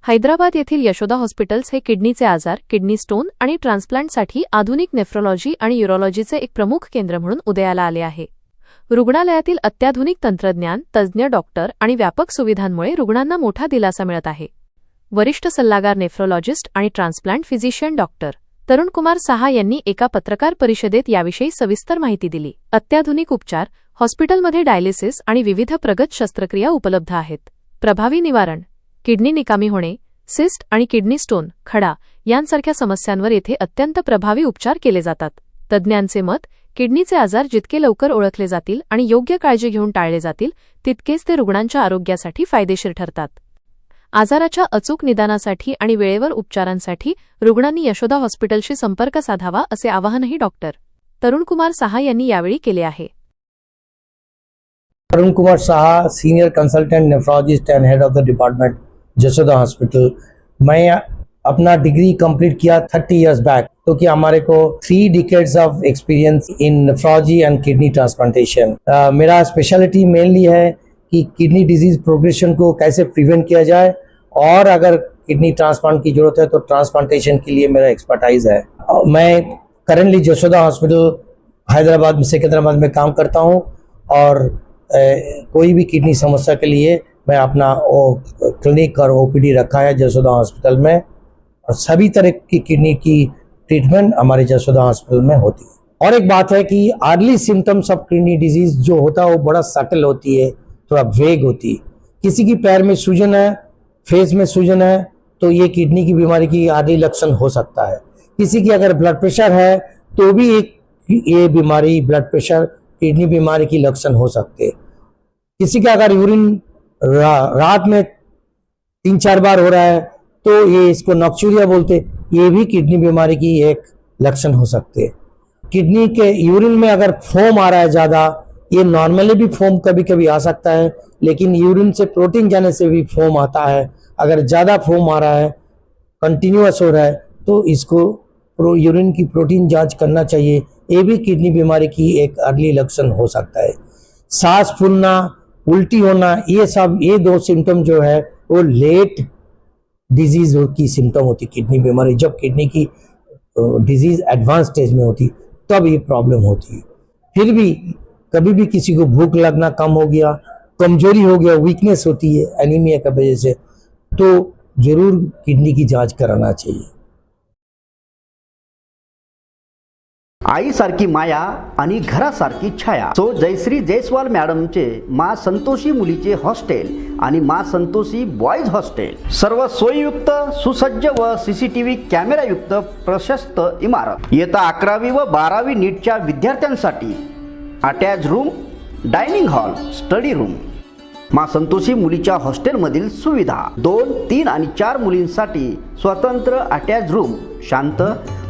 हैदराबाद येथील यशोदा हॉस्पिटल्स हे किडनीचे आजार, किडनी स्टोन आणि ट्रान्सप्लांटसाठी आधुनिक नेफ्रोलॉजी आणि युरोलॉजीचे एक प्रमुख केंद्र म्हणून उदयाला आले आहे. रुग्णालयातील अत्याधुनिक तंत्रज्ञान, तज्ज्ञ डॉक्टर आणि व्यापक सुविधांमुळे रुग्णांना मोठा दिलासा मिळत आहे. वरिष्ठ सल्लागार नेफ्रोलॉजिस्ट आणि ट्रान्सप्लांट फिजिशियन डॉक्टर तरुण कुमार साहा यांनी एका पत्रकार परिषदेत याविषयी सविस्तर माहिती दिली. अत्याधुनिक उपचार, हॉस्पिटलमध्ये डायलिसिस आणि विविध प्रगत शस्त्रक्रिया उपलब्ध आहेत. प्रभावी निवारण, किडनी निकामी होणे, सिस्ट आणि किडनी स्टोन, खडा यांसारख्या समस्यांवर येथे अत्यंत प्रभावी उपचार केले जातात. तज्ज्ञांचे मत, किडनीचे आजार जितके लवकर ओळखले जातील आणि योग्य काळजी घेऊन टाळले जातील, तितकेच ते रुग्णांच्या आरोग्यासाठी फायदेशीर ठरतात. आजाराच्या अचूक निदानासाठी आणि वेळेवर उपचारांसाठी रुग्णांनी यशोदा हॉस्पिटलशी संपर्क साधावा असे आवाहनही डॉक्टर तरुण कुमार साहा यांनी यावेळी केले आहे. Tarun Kumar Saha, senior consultant nephrologist and head of the department Yashoda hospital. मैं अपना डिग्री कंप्लीट किया 30 इयर्स बैक, तो कि हमारे को 3 decades of experience in nephrology and kidney transplantation. मेरा स्पेशलिटी मेनली है कि किडनी डिजीज प्रोग्रेशन को कैसे प्रिवेंट किया जाए, और अगर किडनी ट्रांसप्लांट की जरूरत है तो ट्रांसप्लांटेशन के लिए मेरा एक्सपर्टाइज है. मैं करेंटली यशोदा हॉस्पिटल हैदराबाद में सिकंदराबाद में काम करता हूँ, और कोई भी किडनी समस्या के लिए मैं अपना क्लिनिक और ओपीडी रखा है यशोदा हॉस्पिटल में, और सभी तरह की किडनी की ट्रीटमेंट हमारे यशोदा हॉस्पिटल में होती है. और एक बात है कि early symptoms of kidney disease जो होता है वो बड़ा सटल होती है, थोड़ा वेग होती है. किसी की पैर में सूजन है, फेस में सूजन है, तो ये किडनी की बीमारी की अर्ली लक्षण हो सकता है. किसी की अगर ब्लड प्रेशर है तो भी ये बीमारी, ब्लड प्रेशर, किडनी बीमारी की लक्षण हो सकते हैं. किसी का अगर यूरिन रात में 3-4 बार हो रहा है तो ये इसको नॉक्चूरिया बोलते, ये भी किडनी बीमारी की एक लक्षण हो सकते हैं. किडनी के यूरिन में अगर फोम आ रहा है ज़्यादा, ये नॉर्मली भी फोम कभी कभी आ सकता है, लेकिन यूरिन से प्रोटीन जाने से भी फोम आता है. अगर ज़्यादा फोम आ रहा है, कंटिन्यूअस हो रहा है, तो इसको यूरिन की प्रोटीन जांच करना चाहिए. ये भी किडनी बीमारी की एक अर्ली लक्षण हो सकता है. सांस फूलना, उल्टी होना, ये 2 सिम्टम जो है वो लेट डिजीज की सिम्टम होती. किडनी बीमारी जब किडनी की डिजीज एडवांस स्टेज में होती तब ये प्रॉब्लम होती है. फिर भी कभी भी किसी को भूख लगना कम हो गया, कमजोरी हो गया, वीकनेस होती है एनीमिया की वजह से, तो जरूर किडनी की जांच कराना चाहिए. आईसारखी माया आणि घरासारखी छाया. सो जयश्री जयस्वाल मॅडमचे मा संतोषी मुलीचे हॉस्टेल आणि मा संतोषी बॉयज हॉस्टेल, सर्व सोयीयुक्त, सुसज्ज व सीसीटीव्ही कॅमेरायुक्त प्रशस्त इमारत. इयत्ता 11वी व 12वी नीटच्या विद्यार्थ्यांसाठी attach room, dining hall, study room. मा संतोषी मुलीच्या हॉस्टेलमधील सुविधा 2, 3 आणि 4 मुलींसाठी स्वतंत्र अटॅच रूम, शांत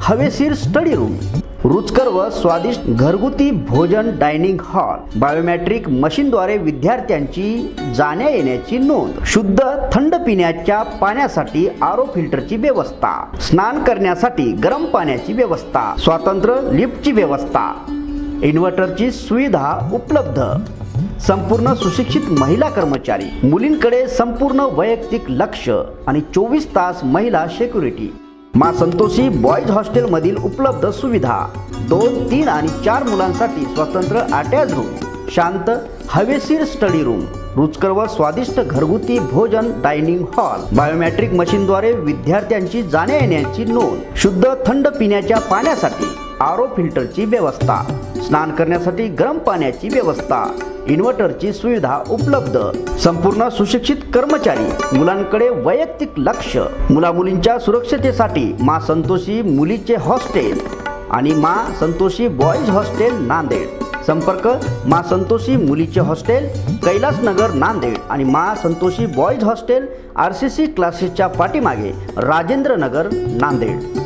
हवेशीर स्टडी रूम, रुचकर व स्वादिष्ट घरगुती भोजन, डायनिंग हॉल, बायोमेट्रिक मशीनद्वारे विद्यार्थ्यांची जाण्या येण्याची नोंद, शुद्ध थंड पिण्याच्या पाण्यासाठी आरो फिल्टरची व्यवस्था, स्नान करण्यासाठी गरम पाण्याची व्यवस्था, स्वतंत्र लिफ्टची व्यवस्था, इन्व्हर्टरची सुविधा उपलब्ध, संपूर्ण सुशिक्षित महिला कर्मचारी, मुलींकडे संपूर्ण वैयक्तिक लक्ष आणि 24 तास महिला सिक्युरिटी. मा संतोषी बॉयज हॉस्टेलमधील उपलब्ध सुविधा 2, 3 आणि 4 मुलांसाठी स्वतंत्र अटॅच रूम, शांत हवेशीर स्टडी रूम, रुचकर व स्वादिष्ट घरगुती भोजन, डायनिंग हॉल, बायोमेट्रिक मशीनद्वारे विद्यार्थ्यांची जाण्या येण्याची नोंद, शुद्ध थंड पिण्याच्या पाण्यासाठी आरो फिल्टरची व्यवस्था, स्नान करण्यासाठी गरम पाण्याची व्यवस्था, इन्व्हर्टरची सुविधा उपलब्ध, संपूर्ण सुशिक्षित कर्मचारी, मुलांकडे वैयक्तिक लक्ष, मुलामुलींच्या सुरक्षतेसाठी मा संतोषी मुलीचे हॉस्टेल आणि मा संतोषी बॉयज हॉस्टेल नांदेड. संपर्क मा संतोषी मुलीचे हॉस्टेल, कैलासनगर नांदेड आणि मा संतोषी बॉयज हॉस्टेल, RCC क्लासेसच्या पाठीमागे, राजेंद्र नगर नांदेड.